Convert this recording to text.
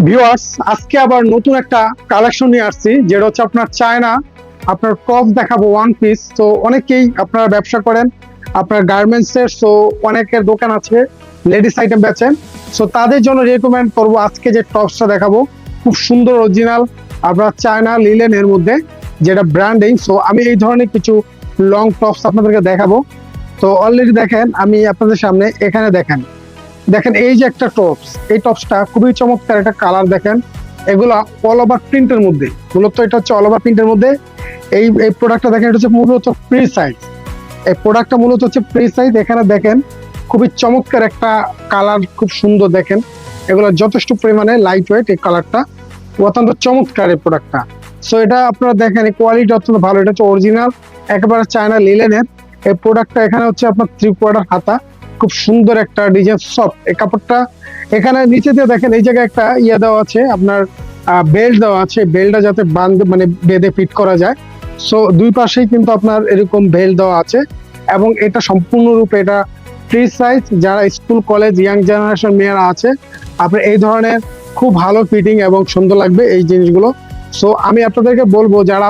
Viewers, আজকে আবার নতুন একটা কালেকশন নিয়ে আসছি, যেটা হচ্ছে আপনার চায়না আপনার টপ দেখাবো ওয়ান পিস। তো অনেকেই আপনারা ব্যবসা করেন, আপনার গার্মেন্টস এর, সো অনেকের দোকান আছে লেডিস আইটেম বেচেন। সো তাদের জন্য রেকমেন্ড করব আজকে যে টপসটা দেখাবো, খুব সুন্দর অরিজিনাল আপনার চায়না লিলেন এর মধ্যে, যেটা ব্র্যান্ডিং। সো আমি এই ধরনের কিছু লং টপস আপনাদেরকে দেখাবো। তো অলরেডি দেখেন আমি আপনাদের সামনে, এখানে দেখেন দেখেন এই যে একটা টপস, এই টপসটা খুবই চমৎকার একটা কালার। দেখেন এগুলা অল ওভার প্রিন্টের মধ্যে, মূলত এটা হচ্ছে অল ওভার প্রিন্টের মধ্যে। এই এই প্রোডাক্টটা দেখেন, এটা হচ্ছে মূলত ফ্রি সাইজ। এই প্রোডাক্টটা মূলত হচ্ছে ফ্রি সাইজ। এখানে দেখেন খুবই চমৎকার একটা কালার, খুব সুন্দর। দেখেন এগুলো যথেষ্ট পরিমাণে লাইট ওয়েট, এই কালারটা অত্যন্ত চমৎকার এই প্রোডাক্টটা। সো এটা আপনারা দেখেন এই কোয়ালিটি অত্যন্ত ভালো, এটা হচ্ছে অরিজিনাল একেবারে চায়না লিলেনের এই প্রোডাক্টটা। এখানে হচ্ছে আপনার 3/4 হাতা, খুব সুন্দর একটা ডিজাইন, সফট এই কাপড়টা। এখানে নিচে দিয়ে দেখেন এই জায়গায় একটা ইয়ে দেওয়া আছে আপনার, বেল্ট দেওয়া আছে, বেল্টটা যাতে বাঁধে মানে বেঁধে ফিট করা যায়। সো দুই পাশেই কিন্তু আপনার এরকম বেল্ট দেওয়া আছে, এবং এটা সম্পূর্ণরূপে এটা ফ্রি সাইজ। যারা স্কুল কলেজ ইয়াং জেনারেশন মেয়েরা আছে, আপনার এই ধরনের খুব ভালো ফিটিং এবং সুন্দর লাগবে এই জিনিসগুলো। সো আমি আপনাদেরকে বলবো, যারা